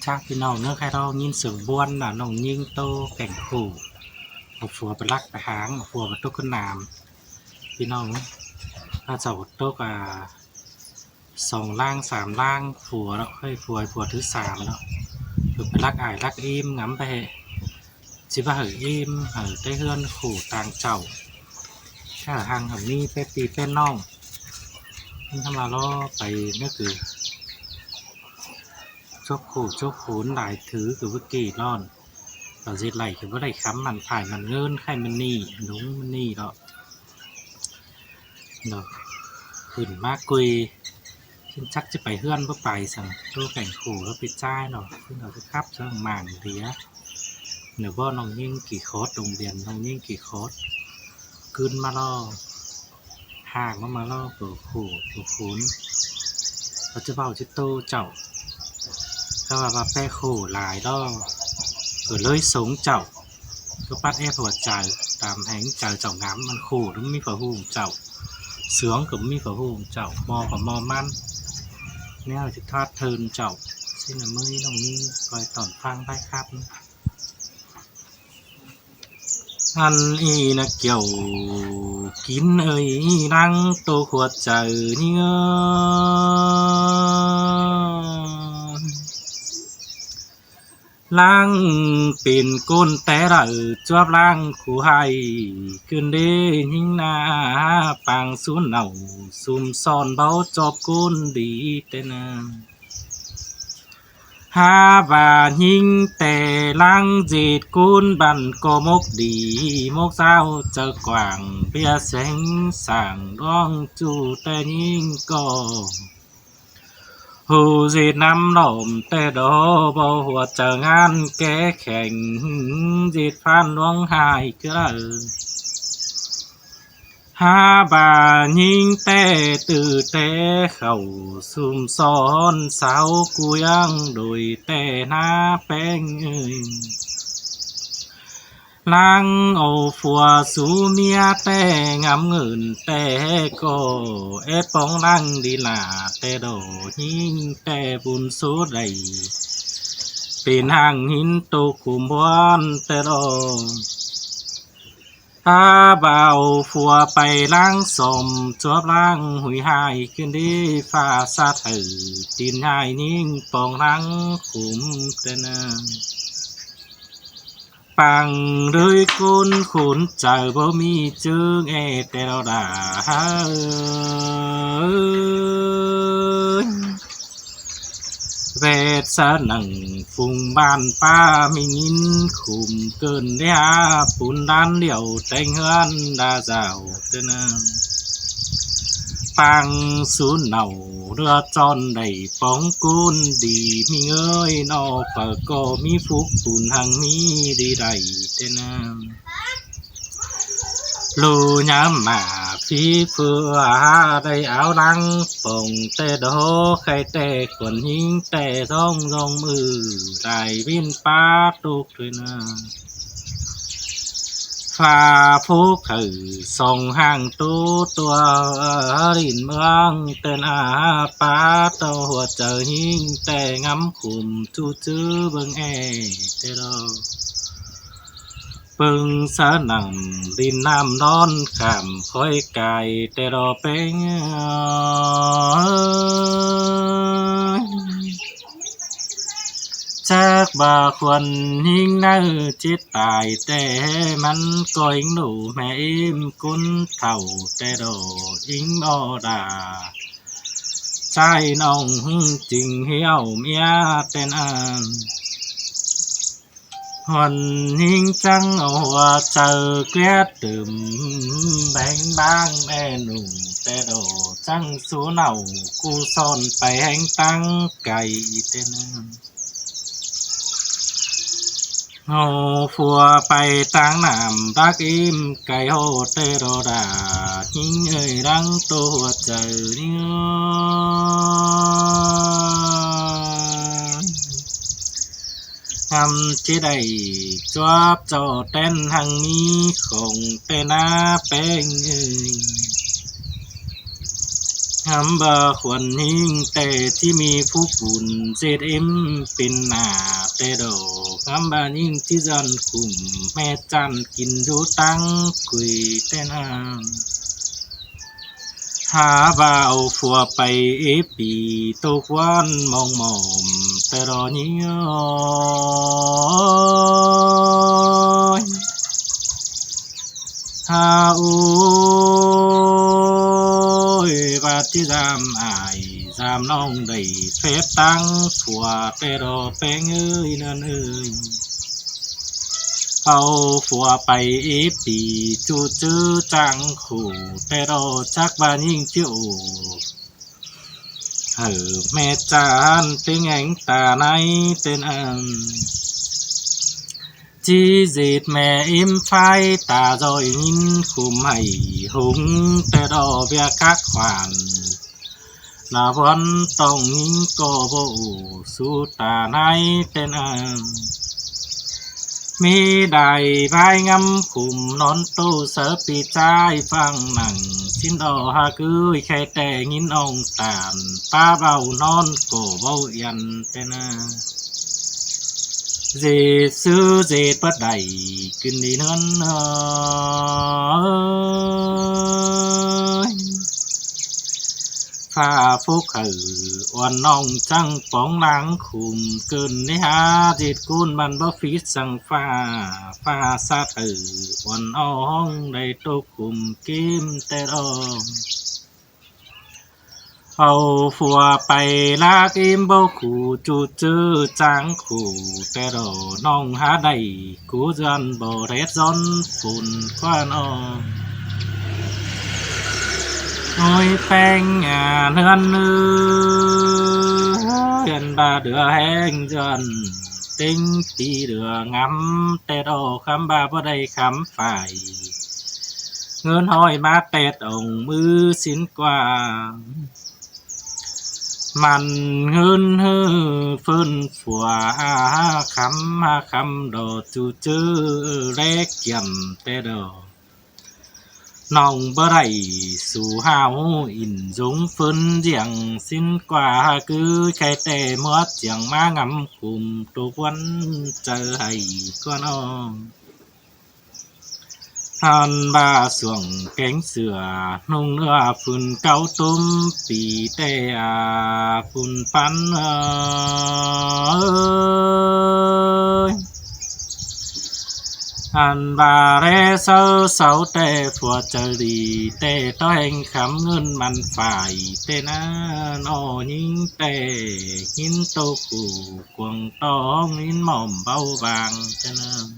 chắcพี่น้องเนื้อใครเรายินเสียงบ้วนน่ะน้องยิงโตแก่งขู่เอาฝัวไปลักไปหางเอาฝัวมาตุกขึ้นน้ำพี่น้องถ้าเจ้าตุกสองล่างสามล่างฝัวแล้วค่อยฝัวถือสามแล้วถูกไปลักอายลักอิ่มงำไปสิว่าเหยอิ่มเหยได้เฮือนขู่ต่างเจ้าถ้าหางเหนี่เป็ดตีเป็ดน้องนี่ทำมาล้อไปนี่คือชกขู่ชกขุนหลายถือคือวิกีนอนเราเจ็ดไหลคือว่าได้ค้ำมันผ่ายมันเงินไข่มันนี่ลุงมันนี่เนาะเนาะขึ้นมากกุยขึ้นชักจะไปเฮือนเพื่อไปสั่งตัวแข่งขู่แล้วไปจ้ายเนาะขึ้นเราจะขับสั่งหมางเดียเดี๋ยวว่าน้องยิ่งกี่โคตรโรงเรียนน้องยิ่งกี่โคตรขึ้นมาล่อห่างมาล่อตัวขู่ตัวขุนเราจะเบาจะโตเจ้าถ้าว่าแป้ขู่หลายล่อก็เลยสงเจ้าก็ปัดแอบหัวใจตามแหงใจเจ้าน้ำมันขู่แล้วมีฝ่าหูเจ้าเสืองกับมีฝ่าหูเจ้ามอกับมอมันเนี่ยจะทอดเทินเจ้าซึ่งเมื่อนี้น้องนี่คอยตอนฟังได้ครับอันอีนะเกี่ยวกินเอ้ยนั่งโตขวดใจเนี่ยล้างเป็นก้นแต่ละจวบล้างคู่ให้ขึ้นเด้ยิ่งหน้าปังสูนเหนาซุ่มซ่อนเบาจอบก้นดีแต่นาหาว่ายิ่งแต่ล้างเจ็ดก้นบันก็มกดีมกเศร้าเจอกว่างเปียแสงสั่งร้องจูแต่ยิ่งก็หูสิน้ำนมแต่ดอบ่หัวเจองานแก้แข่งจิตพันร้องไห้เกลือหาบายิงแต่ตื่นแต่เข้าซุ่มซ้อนสาวกูยังโดยแต่หน้าแป้งล้างเอาฝัวสู่เมียแต่งามเงินแต่ก็ปองนั่งดีลาแต่ดอกหิงแต่บุญสุดใดเป็นห่างหินตกขุมวันแต่ดอกบ่าวฝัวไปล้างสมจวบล้างหุยหายขึ้นดีฟ้าซาถือดินหายนิ่งปองล้างขุมแต่นางปังเลยกุนขุนใจบ่มีจึงแต่เราด่าเวทสนังฟุงบ้านป้าไม่ยินขุมเกินเดียปุ่นด้านเดี่ยวแต่งเฮือนดาเจ้าเตนปังสูนเหนาเรือจอนได้ป้องกุนดีมีเงยนอปะก็มีฟุกปุ่นหังมีดีใดเตนลูย้ำมาฟีเฟือได้เอาลังป่งแต่ดอใครแต่คนหิงแต่ต้องลงมือได้วินป้าตุกด้วยนะฟ้าผู้คือส่งห่างตัวรินเมืองเตือนป้าตัวหัวเจอหิงแต่งำขุมจูจื้อเบิ่งแต่ดอปึงสะหนังดินน้ำนอนขามคอยไก่แต่รอเป็นจากบ่าควรยิ่งน่าจิตตายแต่มันก็ยิ่งหนูแม่อิ่มกุนเท่าแต่ดอยิ่งอดาใจน้องจริงเหี่ยวเมียเป็นหอนหิงจังเอาหัวเจอเกลียดตื่มแบ่งบางแม่หนุ่มแต่โดจังสูเน่ากูซ่อนไปแห่งตั้งไก่เต้นเอาฝัวไปตั้งน้ำรักอิ่มไก่โหเตโรดาหิงเอ่ยรังตัวเจอเนี่ยทำที่ได้จวบจอเต้นทางนี้คงแต่หน้าแป้ง บ่ควรหิงแต่ที่มีผู้บุญเจ็ดเป็นหน้าแต่ดอกบ่ยิ่งที่จันคุมแม่จันกินดูตั้งคุยแต่น้ำหาบ่าวฝัวไปปีตกวันมองมอมแต่รอเนียหาโอ้ยบาดที่จำอายจำน้องได้เฟบตั้งฝัวแต่รอแป้งเอ้ยนั่นเอ้ยเอาฝัวไปปีจูจื้อจังขู่แต่รอจักบายิ่งเจ้าแม่จานเป็นแงตาในเป็นอันchỉ dệt mẹ im phai ta rồi nhìn khum hay hùngแต่ดอกเบี้ยคักขวานนาวันต้องยิงก็บ่สู้ตาในเป็นอันมีได้ใบงำขุมนอนตู้เสือปีใจฟังหนังชิ้นดอหาคือแค่แต่ยินองตานป้าเบานอนก็เบายันเป็นอันdệt xứ dệt bất đầy kinh đi hơn pha phúc hử oan nong trăng bóng nắng khùm cơn đi ha dệt côn bàn bó phít sang pha sát hử oan ong đầy tô khùm kim tê đomเอาฝัวไปลากอิมเบาขู่จูจื้อจางขู่แต่ดอน้องหาได้กูจันบ่เร็ดซ้อนฝุ่นควันอโอ้ยแป้งเนื้อเนื้อบาเดือแห้งจันติ้งตีเดืองำแต่ดอคำบาบ่ได้คำฝ่ายเงินห้อยมาเป็ดองมือสินกว่ามันเงินฮือฟื้นฝัวคำดอจูจื้อเล็กเกี่ยมแต่ดอน้องบ่ได้สู่หาวอินจงฟื้นเจียงสิ้นกว่าคือใครแต่เมื่อเจียงมางำคุมทุกวันเจอให้ก็น้องท่านบ่าสวงแกงเสือนุ่งเนื้อฝุ่นเกาตุ้มปีแต่ฝุ่นปันอันบาเรเศร้าแต่ผัวเจอดีแต่ต้อยแห่งคำเงินมันฝ่ายแต่นั้นอ้อยิ่งแต่หินโตกูกวงต้องหินหม่อมเบาบางจะนั้น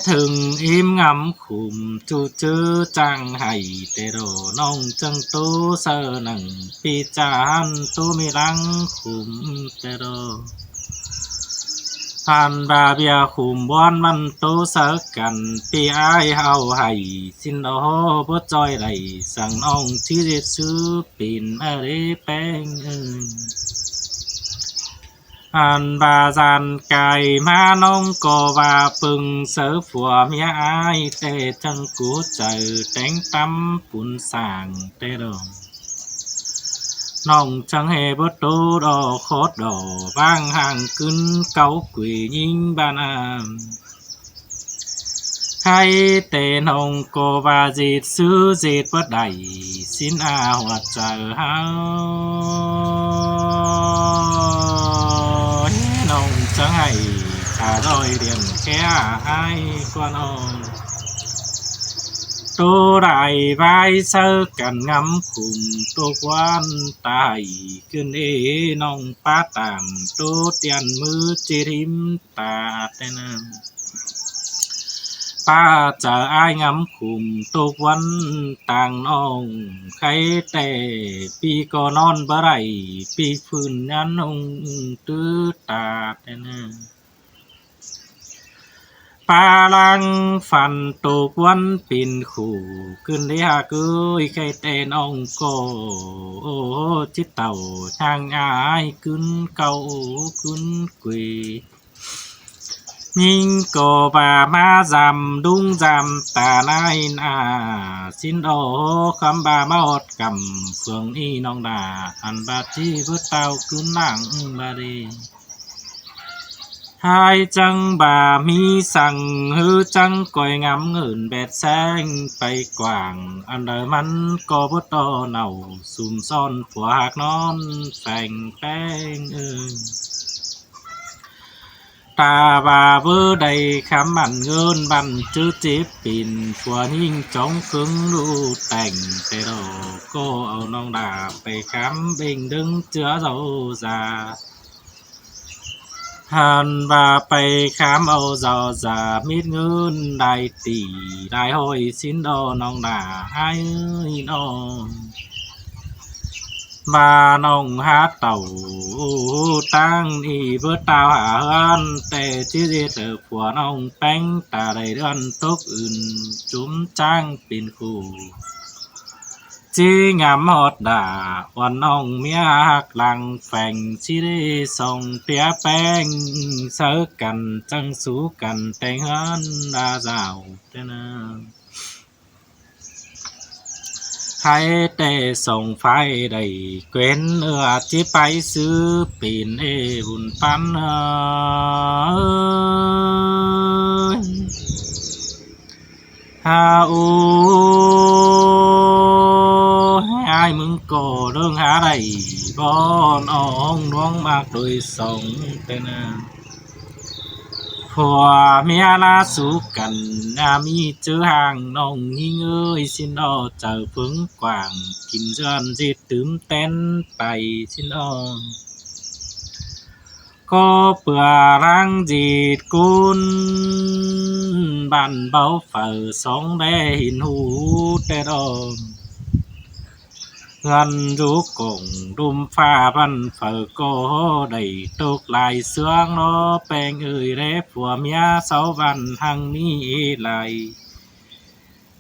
ถึงอิ่มงำขุมจูจื้อจังให้แต่โดน้องจังตู้เสนังปีจานตู้มีรังขุมแต่โดผ่านบาเบียขุมบอนมันตู้เสกันปีอายเฮาให้สินโอบ่จอยไหลสั่งน้องที่จะซื้อปีนอะไรแป้งอันบาจานไก่มาน้องก็ว่าปึงเสือฝัวเมียอายแต่จังกูเจอแต่งตำปุ่นสางแต่ดองน้องจังเฮบตูดอโคดดอบางห่างขึ้นเกากุยยิงบานใครแต่น้องก็ว่าจีดซื้อจีดบ่ได้สินหัวใจเฮาน้องจังให้ขาดอยเรียนแค่อายกว่าน้องตัวได้ใบเสือกันงำคุมตัวควันตายขึ้นน้องป้าตามตัวเตียนมือจิริมตาแต่นั้นป้าจะอายงำคุมทุกวันต่างน้องใครแต่ปีก็นอนบ่ไรปีฟื้นยันองตื้อตาแต่นั้นปาลังฟันตุกวันปินขู่ขึ้นได้หากุยใครแต่น้องก็จิตเต่าทางอายขึ้นเก่าขึ้นกุย nhìn cô bà má dằm đúng dằm tà nai à xin ô khám bà máu cầm phường y nong đà ăn bà chi vứt tao cứ nặng bà đi hai trăng bà miสั่งhư trăng coi ngắm ngอื่นbẹt xanh bay quảng ăn đời mắn có bút to nào xùm son của hạc non phành phanh ta bà vơ đầy khám mặn ngơn bắn chữ chếp pin của nhìn trống cứng đu tành tê đồ cô âu nong đà về khám bình đứng chữa dấu già hàn và bay khám âu dò già mít ngơn đại tỷ đại hội xin đồ nong đà hai ơi nong và nông hát tàu tăng đi vớt tao hạ hơn tệ chứ gì từ của nông bánh ta đầy đơn tốt อื่นchúng trang pin khu chỉ ngắm hót đàวันนองเมียหักหลังแฝงชีได้ส่งเปียแป้งเสือกันจังสู้กันแต่งหันดาเจ้าเจ้านะให้แต่ส่งไฟได้เกวนที่ไปซื้อปีนหุ่นปันฮาอูaiมึงก่อเรื่องหาได้บ่น้องน้องมากโดยส่งเป็นผัวเมียน่าสู้กันมีเจอห่างน้องยิ่งเอ้ยสินอเจอพึ่งกว่างกินจนจิตตื่นเต้นไปสินอก็เปื่อร่างจิตกุนบันเบาเฝ่อสองแด่หินหูแต่ดองgần rú cùng đùm pha văn phở cô đầy tục lại sướng nó bèn ơi rép của mía sáu văn hằng mi lại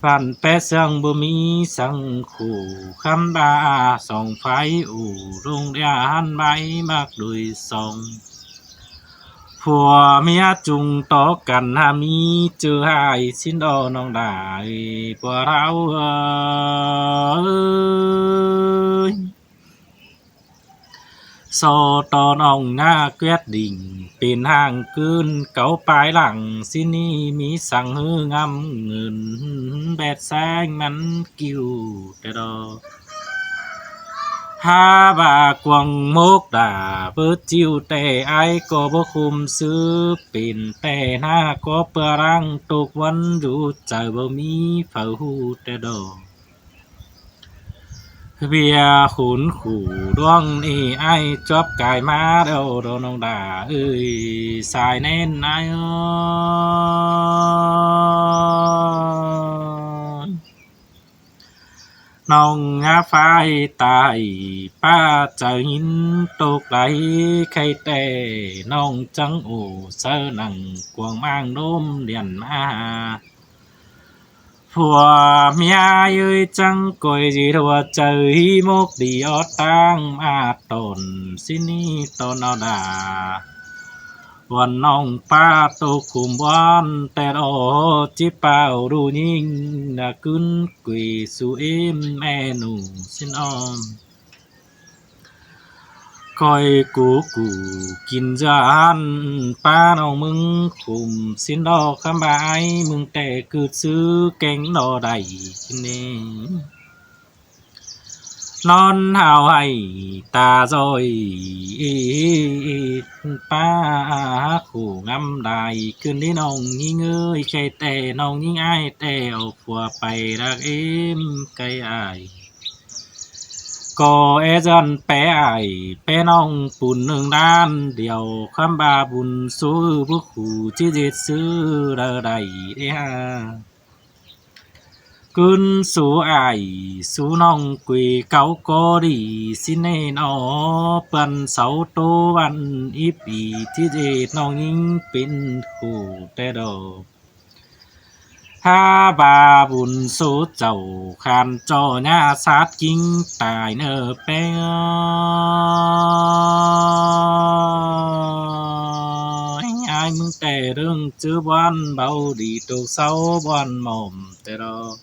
văn bé sương bù mi săng khủ khăm ba sòng phái ủ rung đĩa hắn máy mắc đuôi sòng phùa mía chung tó cần hà mi chưa hai xin đo nong đại bùa rau so to nong nga quyết địnhเป็นห่างคืนเก่าปลายหลังสินี่มีสั่งฮืองำเงินแบดแซงมันกิ้วแต่ดอha bà quăng mốc đà bớt chiêu tè ai có bố khum sư pin tè na có bờ răng tục vấn rủ trời bờ mi phở hu tè đồ bia khốn khủ đoan đi ai chóp cài má đâu đâu nông đà ơi xài nên ai ơi nông ngã phai tại ba trời nhìn tục lại khay tè nông trắng ủ sơ nặng cuồng mang đốm liền ma phùa mía ơi trăng cội gì thua trời mốc đi ở tang ma tồn xin tồn nào đàวันน้องป้าโตคุมวันแต่โอจิเป่าดูยิ่งน่ะกึนกุยสุเอ็มแม่หนูสินออมคอยกูกินจานป้าน้องมึงคุมสินดอกคำบายมึงแต่กืดซื้อแกงดอใดกินนี่นอนหาวให้ตาจอยป้าขู่งำได้คืนนี้น้องยิ่งเอ้ยแค่แต่น้องยิ่งอายแต่เอาผัวไปรักเอ็มไกลอายก็จันแปะอายแปะน้องปุ่นหนึ่งด้านเดียวคำบาบุญสู้ผู้ขู่ที่เจ็ดซื้อระใดฮะcơn số ai số nong quỳ cáu có đi xin nên nó bần sáu tô văn ít bị thiết dệt nong những bên khổ tê đầu ha bà buồn số giàu khan cho nhà sát kinh tài nợ bé ai mừng tè rương chữ bon bao đi trục sâu bon mồm tê đó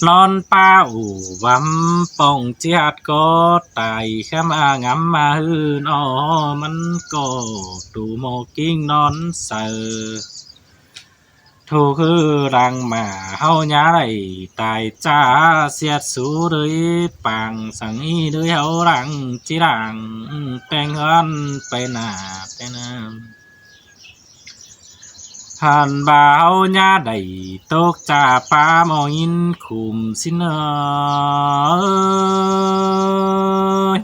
non pa ủ vắm bông chiết có tài khám ngắm hư nóมันก็đủ một kinh non sờ thuคือรังมาเฮาญาได้ตายจ้าเสียดสูด้วยปังสังอีด้วยเฮารังจิรังแปลงเฮือนไปหน้าไปน้ำหันบ่าวญาได้ตกจ่าป้ามอยินคุมสิเนย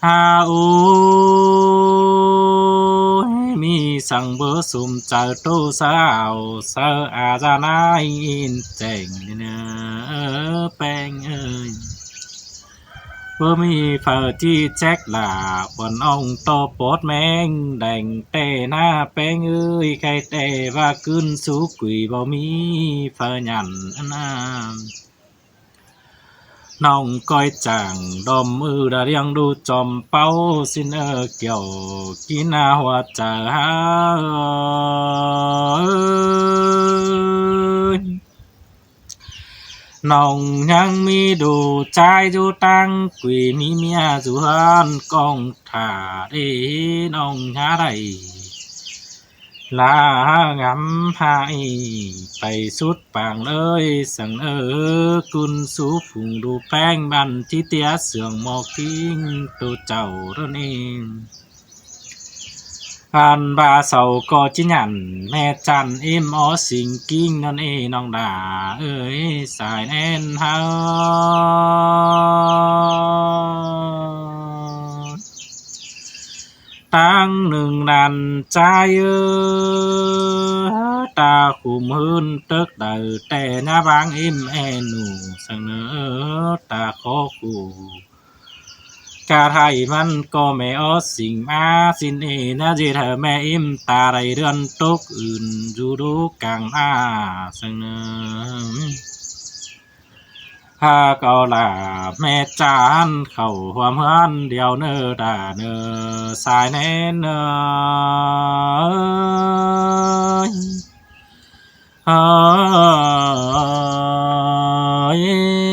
ฮาโอมีสังเบอสุมเจอตู้สาวเสออาจานายอินเจ๋งเนแป้งเอ้ยเพื่อมีเฟอร์ที่แจ็คหลาบนองโตโปดแมงแดงเตหน้าแป้งเอ้ยใครเตว่าขึ้นสุกุยบ่มีเฟอร์หยันน้ำน้องก้อยจางดอมมือดาเรียงดูจอมเป้าสินเกี่ยวกินหัวใจน้องยังมีดูใจอยู่ตั้งกุยมีเมียอยู่เฮือนกองถ่าได้น้องหาได้ลางำหายไปสุดปางเลยสังกุนสูฝุ่งดูแป้งบันที่เตียเสื่องหมอกทิ้งตัวเจ้าตัวนี้อันบาเสาก็จิหยันแม่จันอิ่มอ๋อสิงกิ้งนั่นเองน้องดาเอ้ยสายแน่นเฮาตั้งหนึ่งดันใจตาขุมหืนตึกเดินแต่หน้าบางอิ่มแอนูเสนอตาขอคู่กาไทยมันก็ไม่อดสิ่งมาสินเอนะจีเธอแม่อิ่มตาไรเรือนตกอื่นอยู่ดูกลางอาเสนอถ้าเกาลาแม่จานเข้าความเฮือนเดียวเนอดาเนอสายแน่เนอเฮ้ย